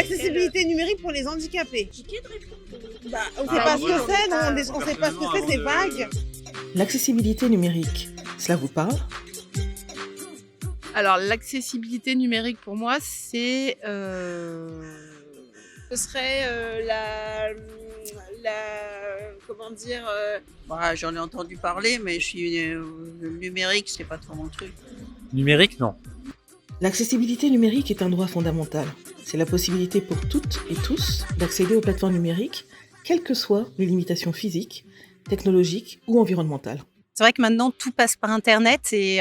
l'accessibilité numérique pour les handicapés. On ne sait pas ce que c'est, non, on ne sait pas ce que c'est vague. L'accessibilité numérique, cela vous parle ? Alors, l'accessibilité numérique, pour moi, c'est... Ce serait comment dire J'en ai entendu parler, mais le numérique, c'est pas trop mon truc. Numérique, non. L'accessibilité numérique est un droit fondamental. C'est la possibilité pour toutes et tous d'accéder aux plateformes numériques, quelles que soient les limitations physiques, technologiques ou environnementales. C'est vrai que maintenant, tout passe par Internet et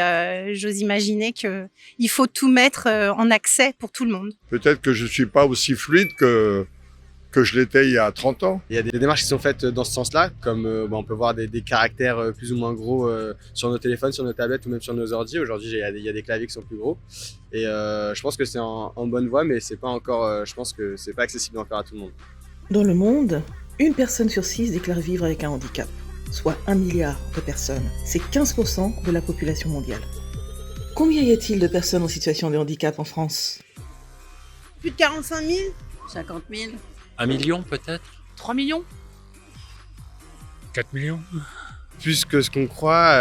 j'ose imaginer qu'il faut tout mettre en accès pour tout le monde. Peut-être que je ne suis pas aussi fluide que je l'étais il y a 30 ans. Il y a des démarches qui sont faites dans ce sens-là, comme on peut voir des caractères plus ou moins gros sur nos téléphones, sur nos tablettes ou même sur nos ordi. Aujourd'hui, il y a des claviers qui sont plus gros. Et je pense que c'est en bonne voie, mais c'est pas encore, je pense que c'est pas accessible encore à tout le monde. Dans le monde, 1 personne sur 6 déclare vivre avec un handicap, soit 1 milliard de personnes. C'est 15% de la population mondiale. Combien y a-t-il de personnes en situation de handicap en France ? Plus de 45 000 50 000 1 million peut-être ? 3 millions ? 4 millions. Plus que ce qu'on croit,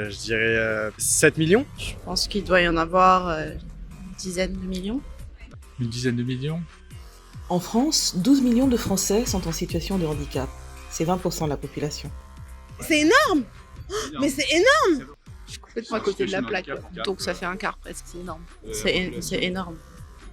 je dirais 7 millions. Je pense qu'il doit y en avoir une dizaine de millions. Une dizaine de millions. En France, 12 millions de Français sont en situation de handicap. C'est 20% de la population. C'est énorme. Mais c'est énorme. Je suis complètement à côté de la plaque. Donc, ça fait un quart presque, c'est énorme. C'est énorme.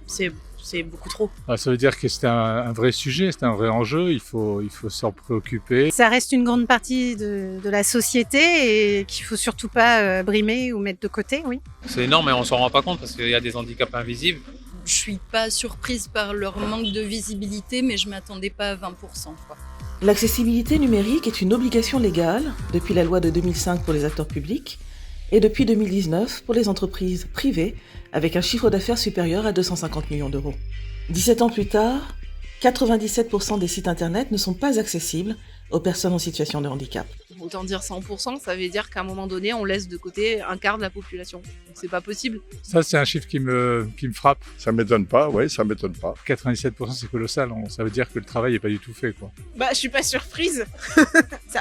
C'est beaucoup trop. Ça veut dire que c'est un vrai sujet, c'est un vrai enjeu, il faut s'en préoccuper. Ça reste une grande partie de la société et qu'il ne faut surtout pas brimer ou mettre de côté, oui. C'est énorme et on s'en rend pas compte parce qu'il y a des handicaps invisibles. Je suis pas surprise par leur manque de visibilité, mais je m'attendais pas à 20%, quoi. L'accessibilité numérique est une obligation légale depuis la loi de 2005 pour les acteurs publics et depuis 2019 pour les entreprises privées avec un chiffre d'affaires supérieur à 250 millions d'euros. 17 ans plus tard, 97% des sites internet ne sont pas accessibles aux personnes en situation de handicap. Autant dire 100%, ça veut dire qu'à un moment donné, on laisse de côté un quart de la population. Donc, c'est pas possible. Ça, c'est un chiffre qui me frappe. Ça m'étonne pas, oui, ça m'étonne pas. 97%, c'est colossal. Ça veut dire que le travail n'est pas du tout fait, quoi. Je suis pas surprise.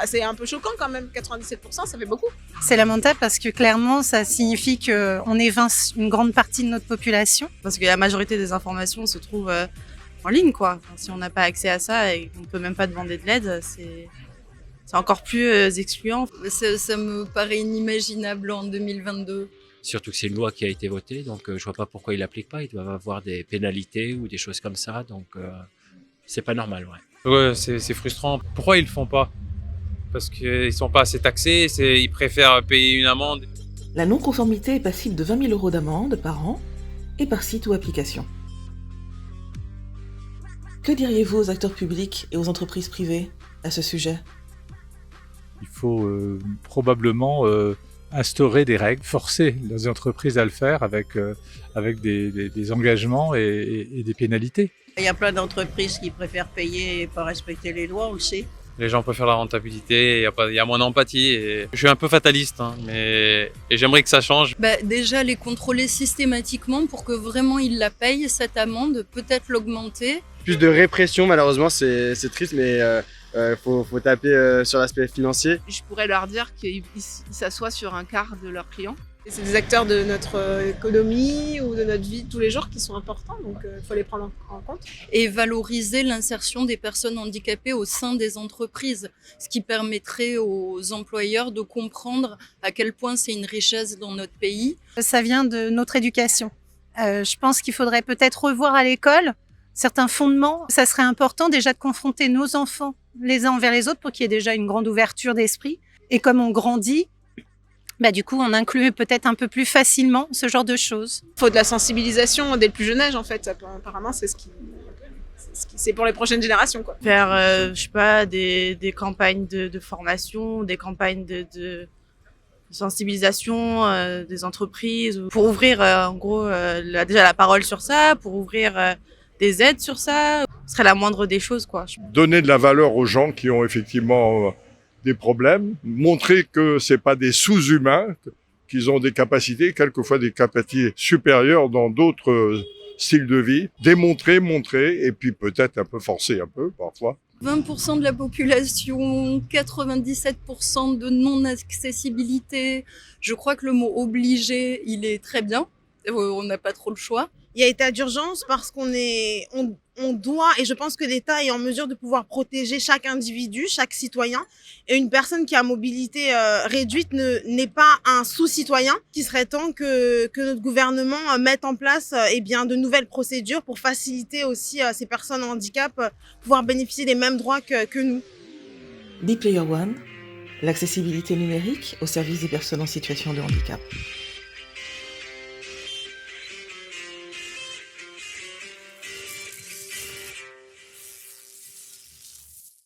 C'est un peu choquant quand même, 97%, ça fait beaucoup. C'est lamentable parce que clairement, ça signifie qu'on évince une grande partie de notre population. Parce que la majorité des informations se trouvent en ligne, quoi. Enfin, si on n'a pas accès à ça et qu'on ne peut même pas demander de l'aide, c'est encore plus excluant. Ça me paraît inimaginable en 2022. Surtout que c'est une loi qui a été votée, donc je vois pas pourquoi ils l'appliquent pas. Ils doivent avoir des pénalités ou des choses comme ça, donc c'est pas normal, ouais. Ouais, c'est frustrant. Pourquoi ils le font pas ? Parce qu'ils sont pas assez taxés, ils préfèrent payer une amende. La non-conformité est passible de 20 000 € d'amende par an et par site ou application. Que diriez-vous aux acteurs publics et aux entreprises privées à ce sujet ? Il faut probablement instaurer des règles, forcer les entreprises à le faire avec des engagements et des pénalités. Il y a plein d'entreprises qui préfèrent payer et pas respecter les lois, on le sait. Les gens préfèrent la rentabilité, il y a moins d'empathie. Et je suis un peu fataliste, et j'aimerais que ça change. Déjà, les contrôler systématiquement pour que vraiment ils la payent, cette amende, peut-être l'augmenter. Plus de répression, malheureusement, c'est triste, mais faut taper sur l'aspect financier. Je pourrais leur dire qu'ils s'assoient sur un quart de leurs clients. C'est des acteurs de notre économie ou de notre vie de tous les jours qui sont importants, donc il faut les prendre en compte. Et valoriser l'insertion des personnes handicapées au sein des entreprises, ce qui permettrait aux employeurs de comprendre à quel point c'est une richesse dans notre pays. Ça vient de notre éducation. Je pense qu'il faudrait peut-être revoir à l'école certains fondements. Ça serait important déjà de confronter nos enfants les uns envers les autres pour qu'il y ait déjà une grande ouverture d'esprit. Et comme on grandit, du coup, on inclut peut-être un peu plus facilement ce genre de choses. Il faut de la sensibilisation dès le plus jeune âge, en fait. Apparemment, c'est pour les prochaines générations, quoi. Faire, des campagnes de formation, des campagnes de sensibilisation des entreprises, pour ouvrir, déjà la parole sur ça, pour ouvrir des aides sur ça. Ce serait la moindre des choses, quoi. Donner de la valeur aux gens qui ont effectivement des problèmes, montrer que c'est pas des sous-humains, qu'ils ont des capacités, quelquefois des capacités supérieures dans d'autres style de vie, démontrer, montrer, et puis peut-être un peu forcer un peu parfois. 20% de la population, 97% de non-accessibilité. Je crois que le mot obligé, il est très bien. On n'a pas trop le choix. Il y a état d'urgence parce on doit, et je pense que l'État est en mesure de pouvoir protéger chaque individu, chaque citoyen. Et une personne qui a mobilité réduite n'est pas un sous-citoyen. Il serait temps que notre gouvernement mette en place de nouvelles procédures pour faciliter aussi ces personnes en handicap pouvoir bénéficier des mêmes droits que nous. Be Player One, l'accessibilité numérique au service des personnes en situation de handicap.